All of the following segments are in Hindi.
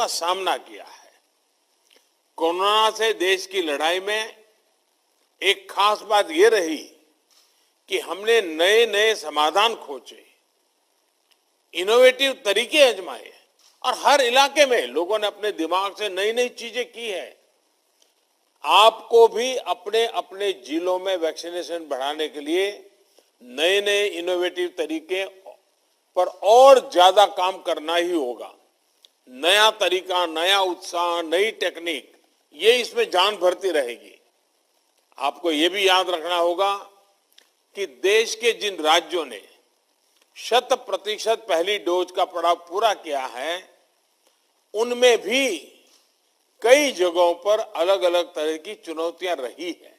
का सामना किया है। कोरोना से देश की लड़ाई में एक खास बात ये रही कि हमने नए नए समाधान खोजे, इनोवेटिव तरीके आजमाए और हर इलाके में लोगों ने अपने दिमाग से नई नई चीजें की है। आपको भी अपने अपने जिलों में वैक्सीनेशन बढ़ाने के लिए नए नए इनोवेटिव तरीके पर और ज्यादा काम करना ही होगा। नया तरीका, नया उत्साह, नई टेक्निक, ये इसमें जान भरती रहेगी। आपको ये भी याद रखना होगा कि देश के जिन राज्यों ने 100% पहली डोज का पड़ाव पूरा किया है, उनमें भी कई जगहों पर अलग अलग तरह की चुनौतियां रही है।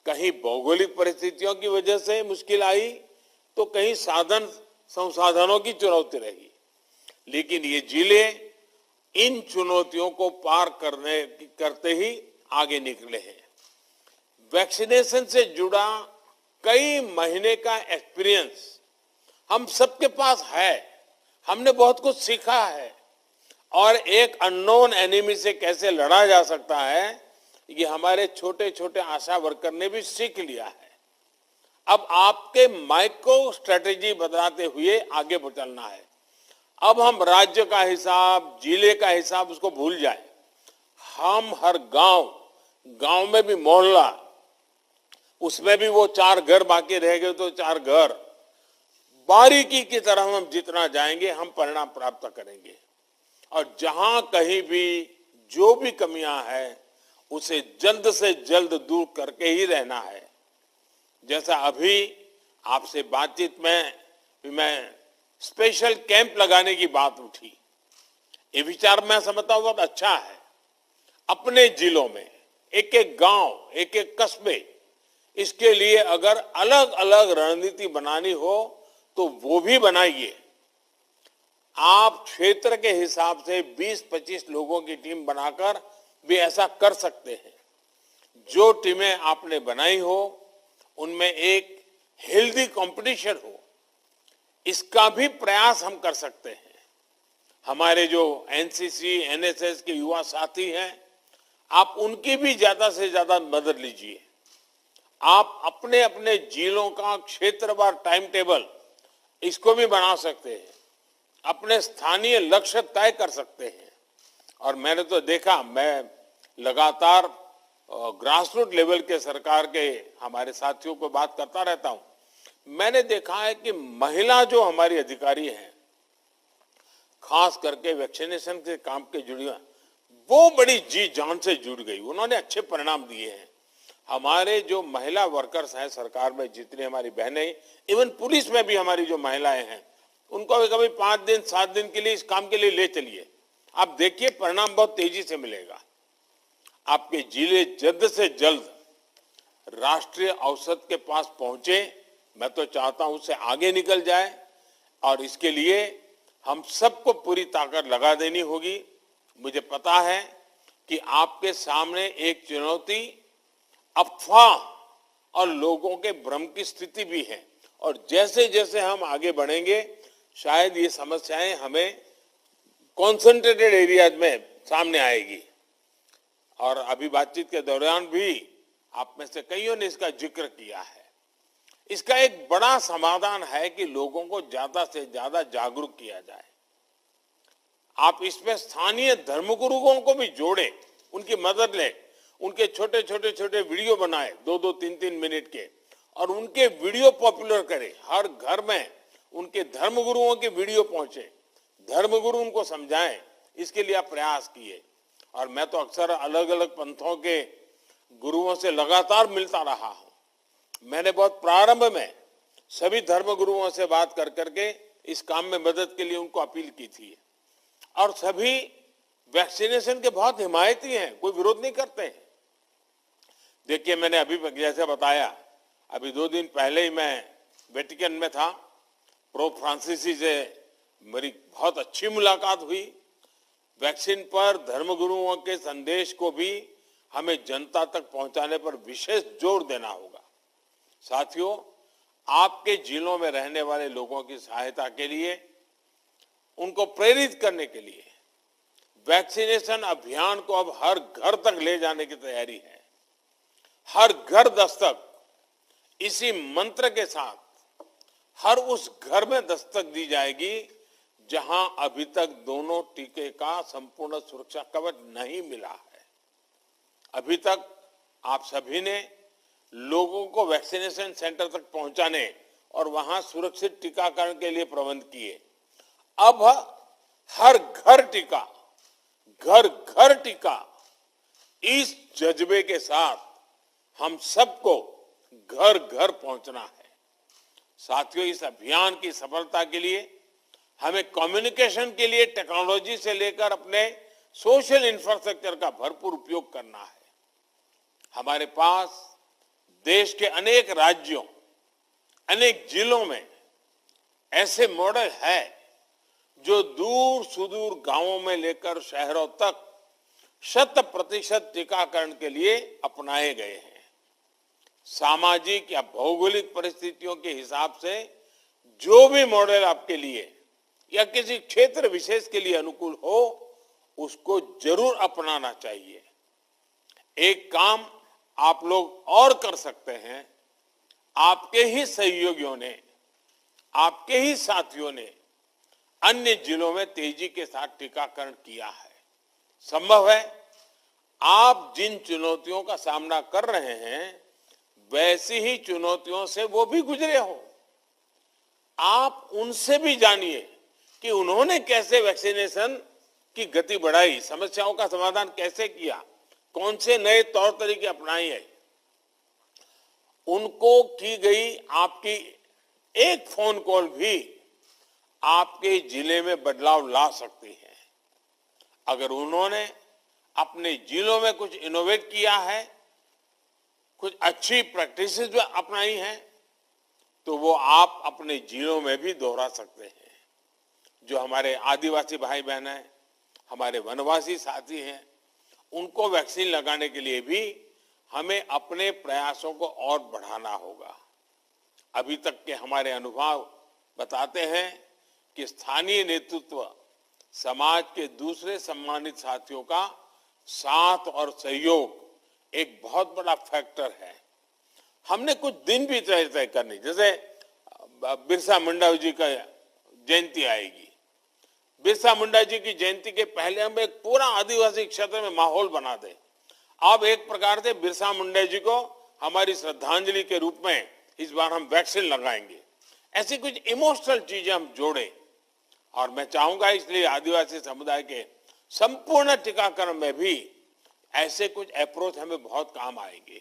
कहीं भौगोलिक परिस्थितियों की वजह से मुश्किल आई, तो कहीं साधन संसाधनों की चुनौती रही, लेकिन ये जिले इन चुनौतियों को पार करते ही आगे निकले हैं। वैक्सीनेशन से जुड़ा कई महीने का एक्सपीरियंस हम सबके पास है। हमने बहुत कुछ सीखा है और एक अननोन एनिमी से कैसे लड़ा जा सकता है, ये हमारे छोटे छोटे आशा वर्कर ने भी सीख लिया है। अब आपके माइक्रो स्ट्रेटेजी बदलाते हुए आगे चलना है। अब हम राज्य का हिसाब, जिले का हिसाब उसको भूल जाए। हम हर गांव में भी मोहल्ला, उसमें भी वो 4 घर बाकी रह गए तो 4 घर, बारीकी की तरह हम जितना जाएंगे हम परिणाम प्राप्त करेंगे। और जहां कहीं भी जो भी कमियां हैं उसे जल्द से जल्द दूर करके ही रहना है। जैसा अभी आपसे बातचीत में मैं स्पेशल कैंप लगाने की बात उठी, ये विचार मैं समझता हूं बहुत अच्छा है। अपने जिलों में एक एक गांव, एक एक कस्बे, इसके लिए अगर अलग अलग रणनीति बनानी हो तो वो भी बनाइए। आप क्षेत्र के हिसाब से 20-25 लोगों की टीम बनाकर भी ऐसा कर सकते हैं। जो टीमें आपने बनाई हो उनमें एक हेल्दी कंपटीशन हो, इसका भी प्रयास हम कर सकते हैं। हमारे जो एनसीसी, एनएसएस के युवा साथी हैं, आप उनकी भी ज्यादा से ज्यादा मदद लीजिए। आप अपने अपने जिलों का क्षेत्रवार टाइम टेबल इसको भी बना सकते हैं, अपने स्थानीय लक्ष्य तय कर सकते हैं। और मैंने तो देखा, मैं लगातार ग्रासरूट लेवल के सरकार के हमारे साथियों को बात करता रहता हूं। मैंने देखा है कि महिला जो हमारी अधिकारी हैं, खास करके वैक्सीनेशन के काम के जुड़ी, वो बड़ी जी जान से जुड़ गई। उन्होंने अच्छे परिणाम दिए हैं। हमारे जो महिला वर्कर्स हैं सरकार में, जितनी हमारी बहनें, इवन पुलिस में भी हमारी जो महिलाएं हैं, उनको भी कभी 5 दिन 7 दिन के लिए इस काम के लिए ले चलिए। आप देखिए परिणाम बहुत तेजी से मिलेगा। आपके जिले जल्द से जल्द राष्ट्रीय औसत के पास पहुंचे। मैं तो चाहता हूं उससे आगे निकल जाए और इसके लिए हम सबको पूरी ताकत लगा देनी होगी। मुझे पता है कि आपके सामने एक चुनौती अफवाह और लोगों के भ्रम की स्थिति भी है, और जैसे जैसे हम आगे बढ़ेंगे शायद ये समस्याएं हमें कॉन्सेंट्रेटेड एरियाज में सामने आएगी। और अभी बातचीत के दौरान भी आप में से कईयों ने इसका जिक्र किया है। इसका एक बड़ा समाधान है कि लोगों को ज्यादा से ज्यादा जागरूक किया जाए। आप इसमें स्थानीय धर्मगुरुओं को भी जोड़े, उनकी मदद लें, उनके छोटे छोटे वीडियो बनाए 2-2, 3-3 मिनट के, और उनके वीडियो पॉपुलर करें। हर घर में उनके धर्मगुरुओं के वीडियो पहुंचे, धर्मगुरु उनको समझाएं। इसके लिए आप प्रयास किए। और मैं तो अक्सर अलग अलग पंथों के गुरुओं से लगातार मिलता रहा हूं। मैंने बहुत प्रारंभ में सभी धर्मगुरुओं से बात कर करके इस काम में मदद के लिए उनको अपील की थी, और सभी वैक्सीनेशन के बहुत हिमायती हैं, कोई विरोध नहीं करते हैं। देखिए, मैंने अभी जैसे बताया, अभी 2 दिन पहले ही मैं वेटिकन में था। पोप फ्रांसिस से मेरी बहुत अच्छी मुलाकात हुई। वैक्सीन पर धर्मगुरुओं के संदेश को भी हमें जनता तक पहुंचाने पर विशेष जोर देना होगा। साथियों, आपके जिलों में रहने वाले लोगों की सहायता के लिए, उनको प्रेरित करने के लिए वैक्सीनेशन अभियान को अब हर घर तक ले जाने की तैयारी है। हर घर दस्तक, इसी मंत्र के साथ हर उस घर में दस्तक दी जाएगी जहां अभी तक दोनों टीके का संपूर्ण सुरक्षा कवच नहीं मिला है। अभी तक आप सभी ने लोगों को वैक्सीनेशन सेंटर तक पहुंचाने और वहां सुरक्षित टीकाकरण के लिए प्रबंध किए। अब हर घर टीका, घर घर टीका, इस जज्बे के साथ हम सबको घर घर पहुंचना है। साथियों, इस अभियान की सफलता के लिए हमें कम्युनिकेशन के लिए टेक्नोलॉजी से लेकर अपने सोशल इंफ्रास्ट्रक्चर का भरपूर उपयोग करना है। हमारे पास देश के अनेक राज्यों, अनेक जिलों में ऐसे मॉडल है जो दूर सुदूर गांवों में लेकर शहरों तक 100% टीकाकरण के लिए अपनाए गए हैं। सामाजिक या भौगोलिक परिस्थितियों के हिसाब से जो भी मॉडल आपके लिए या किसी क्षेत्र विशेष के लिए अनुकूल हो, उसको जरूर अपनाना चाहिए। एक काम आप लोग और कर सकते हैं। आपके ही सहयोगियों ने, आपके ही साथियों ने अन्य जिलों में तेजी के साथ टीकाकरण किया है। संभव है आप जिन चुनौतियों का सामना कर रहे हैं, वैसी ही चुनौतियों से वो भी गुजरे हो। आप उनसे भी जानिए कि उन्होंने कैसे वैक्सीनेशन की गति बढ़ाई, समस्याओं का समाधान कैसे किया, कौन से नए तौर तरीके अपनाए हैं। उनको की गई आपकी एक फोन कॉल भी आपके जिले में बदलाव ला सकती है। अगर उन्होंने अपने जिलों में कुछ इनोवेट किया है, कुछ अच्छी प्रैक्टिसेस भी अपनाई हैं, तो वो आप अपने जिलों में भी दोहरा सकते हैं। जो हमारे आदिवासी भाई बहन हैं, हमारे वनवासी साथी हैं, उनको वैक्सीन लगाने के लिए भी हमें अपने प्रयासों को और बढ़ाना होगा। अभी तक के हमारे अनुभव बताते हैं कि स्थानीय नेतृत्व समाज के दूसरे सम्मानित साथियों का साथ और सहयोग एक बहुत बड़ा फैक्टर है। हमने कुछ दिन भी तय करनी, जैसे बिरसा मुंडा जी का जयंती आएगी। बिरसा मुंडा जी की जयंती के पहले हम एक पूरा आदिवासी क्षेत्र में माहौल बना दें। अब एक प्रकार से बिरसा मुंडा जी को हमारी श्रद्धांजलि के रूप में इस बार हम वैक्सीन लगाएंगे। ऐसी कुछ इमोशनल चीजें हम जोड़ें। और मैं चाहूंगा इसलिए आदिवासी समुदाय के संपूर्ण टीकाकरण में भी ऐसे कुछ अप्रोच हमें बहुत काम आएंगे।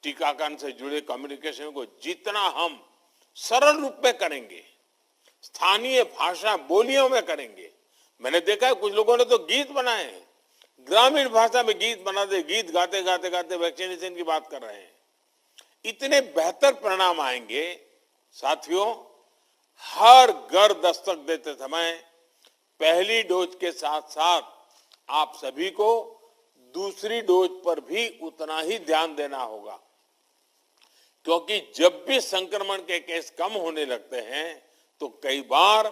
टीकाकरण से जुड़े कम्युनिकेशन को जितना हम सरल रूप में करेंगे, स्थानीय भाषा बोलियों में करेंगे। मैंने देखा है कुछ लोगों ने तो गीत बनाए हैं, ग्रामीण भाषा में गीत बना दे, गीत गाते गाते गाते वैक्सीनेशन की बात कर रहे हैं। इतने बेहतर परिणाम आएंगे। साथियों, हर घर दस्तक देते समय पहली डोज के साथ साथ आप सभी को दूसरी डोज पर भी उतना ही ध्यान देना होगा, क्योंकि जब भी संक्रमण के केस कम होने लगते हैं तो कई बार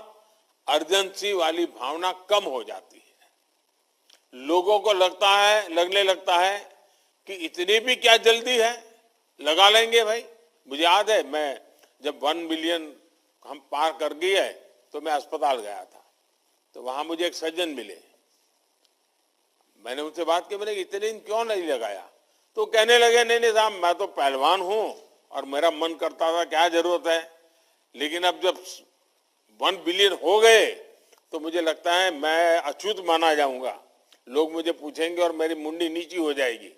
अर्जेंसी वाली भावना कम हो जाती है। लोगों को लगने लगता है कि इतनी भी क्या जल्दी है, लगा लेंगे भाई। मुझे याद है, मैं जब 1 मिलियन हम पार कर गए तो मैं अस्पताल गया था, तो वहां मुझे एक सज्जन मिले। मैंने उनसे बात की, मैंने इतने दिन क्यों नहीं लगाया? तो कहने लगे, नहीं साहब, मैं तो पहलवान हूं और मेरा मन करता था, क्या जरूरत है, लेकिन अब जब 1 बिलियन हो गए तो मुझे लगता है मैं अछूत माना जाऊंगा। लोग मुझे पूछेंगे और मेरी मुंडी नीची हो जाएगी,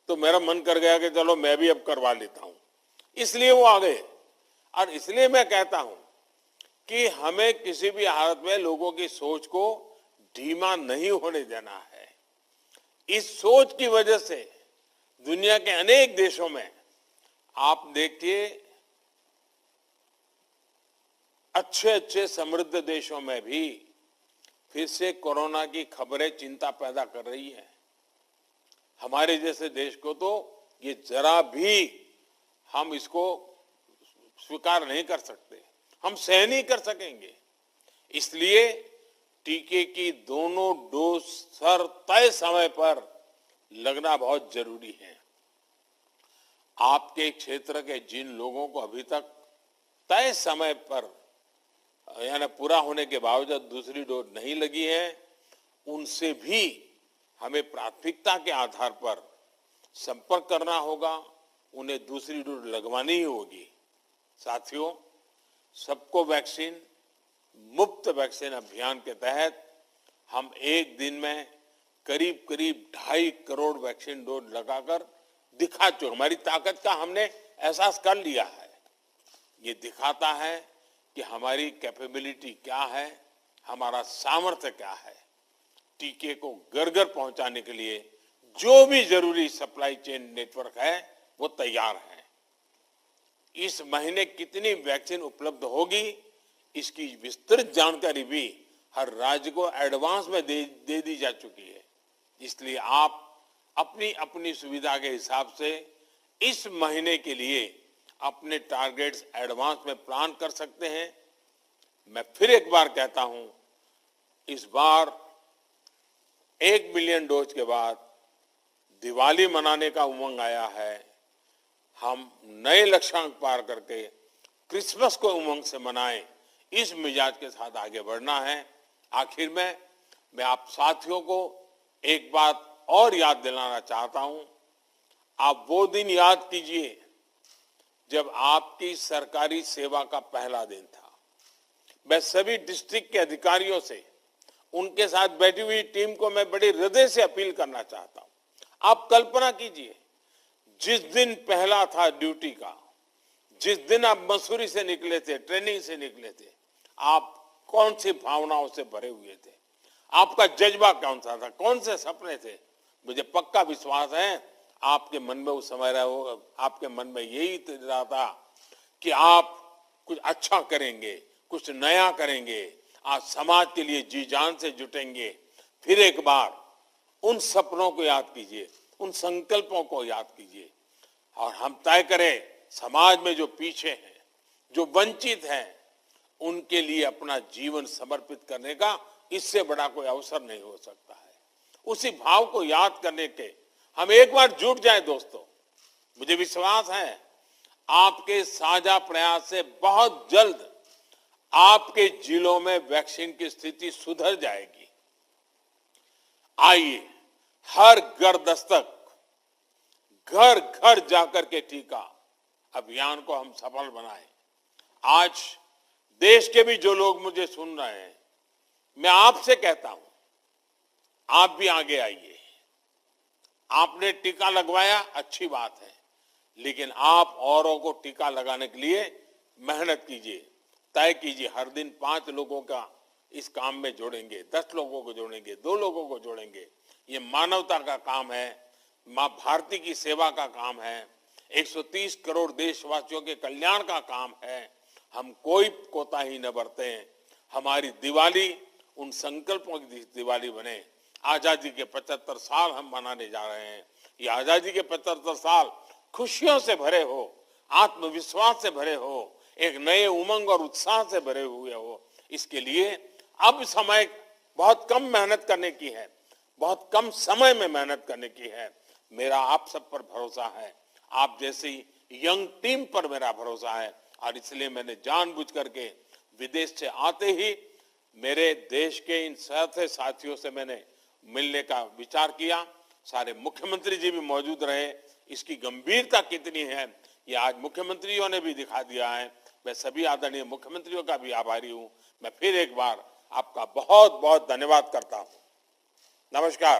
तो मेरा मन कर गया कि चलो मैं भी अब करवा लेता हूं। इसलिए वो आ गए। और इसलिए मैं कहता हूं कि हमें किसी भी हालत में लोगों की सोच को धीमा नहीं होने देना है। इस सोच की वजह से दुनिया के अनेक देशों में आप देखिए, अच्छे अच्छे समृद्ध देशों में भी फिर से कोरोना की खबरें चिंता पैदा कर रही है। हमारे जैसे देश को तो ये जरा भी हम इसको स्वीकार नहीं कर सकते, हम सह नहीं कर सकेंगे। इसलिए टीके की दोनों डोज तय समय पर लगना बहुत जरूरी है। आपके क्षेत्र के जिन लोगों को अभी तक तय समय पर यानी पूरा होने के बावजूद दूसरी डोज नहीं लगी है, उनसे भी हमें प्राथमिकता के आधार पर संपर्क करना होगा, उन्हें दूसरी डोज लगवानी ही होगी। साथियों, सबको वैक्सीन मुफ्त वैक्सीन अभियान के तहत हम एक दिन में करीब करीब 2.5 करोड़ वैक्सीन डोज लगाकर दिखा चुके, हमारी ताकत का हमने एहसास कर लिया है। ये दिखाता है कि हमारी कैपेबिलिटी क्या है, हमारा सामर्थ्य क्या है। टीके को घर घर पहुंचाने के लिए जो भी जरूरी सप्लाई चेन नेटवर्क है वो तैयार है। इस महीने कितनी वैक्सीन उपलब्ध होगी, इसकी विस्तृत जानकारी भी हर राज्य को एडवांस में दे दी जा चुकी है। इसलिए आप अपनी अपनी सुविधा के हिसाब से इस महीने के लिए अपने टारगेट्स एडवांस में प्लान कर सकते हैं। मैं फिर एक बार कहता हूं, इस बार 1 मिलियन डोज के बाद दिवाली मनाने का उमंग आया है। हम नए लक्ष्यांक पार करके क्रिसमस को उमंग से मनाएं, इस मिजाज के साथ आगे बढ़ना है। आखिर में मैं आप साथियों को एक बात और याद दिलाना चाहता हूं। आप वो दिन याद कीजिए जब आपकी सरकारी सेवा का पहला दिन था। मैं सभी डिस्ट्रिक्ट के अधिकारियों से, उनके साथ बैठी हुई टीम को मैं बड़े हृदय से अपील करना चाहता हूं। आप कल्पना कीजिए, जिस दिन पहला था ड्यूटी का, जिस दिन आप मसूरी से निकले थे, ट्रेनिंग से निकले थे, आप कौन सी भावनाओं से भरे हुए थे, आपका जज्बा कौन सा था, कौन से सपने थे। मुझे पक्का विश्वास है आपके मन में उस समय आपके मन में यही रहा था कि आप कुछ अच्छा करेंगे, कुछ नया करेंगे, आज समाज के लिए जी जान से जुटेंगे। फिर एक बार उन सपनों को याद कीजिए, उन संकल्पों को याद कीजिए और हम तय करें समाज में जो पीछे हैं, जो वंचित हैं, उनके लिए अपना जीवन समर्पित करने का इससे बड़ा कोई अवसर नहीं हो सकता है। उसी भाव को याद करने के हम एक बार जुट जाएं दोस्तों। मुझे विश्वास है आपके साझा प्रयास से बहुत जल्द आपके जिलों में वैक्सीन की स्थिति सुधर जाएगी। आइए हर घर दस्तक, घर घर जाकर के टीका अभियान को हम सफल बनाएं। आज देश के भी जो लोग मुझे सुन रहे हैं, मैं आपसे कहता हूं, आप भी आगे आइए। आपने टीका लगवाया, अच्छी बात है, लेकिन आप औरों को टीका लगाने के लिए मेहनत कीजिए, तय कीजिए। हर दिन 5 लोगों का इस काम में जोड़ेंगे, 10 लोगों को जोड़ेंगे, 2 लोगों को जोड़ेंगे। ये मानवता का काम है, मां भारती की सेवा का काम है, 130 करोड़ देशवासियों के कल्याण का काम है। हम कोई कोताही न बरतें। हमारी दिवाली उन संकल्पों की दिवाली बने। आजादी के 75 साल हम मनाने जा रहे हैं। ये आजादी के 75 साल खुशियों से भरे हो, आत्मविश्वास से भरे हो, एक नए उमंग और उत्साह से भरे हुए हो। इसके लिए अब समय बहुत कम मेहनत करने की है, बहुत कम समय में मेहनत करने की है। मेरा आप सब पर भरोसा है, आप जैसी यंग टीम पर मेरा भरोसा है और इसलिए मैंने जानबूझ करके विदेश से आते ही मेरे देश के इन साथियों से मैंने मिलने का विचार किया। सारे मुख्यमंत्री जी भी मौजूद रहे। इसकी गंभीरता कितनी है ये आज मुख्यमंत्रियों ने भी दिखा दिया है। मैं सभी आदरणीय मुख्यमंत्रियों का भी आभारी हूं। मैं फिर एक बार आपका बहुत बहुत धन्यवाद करता हूं। नमस्कार।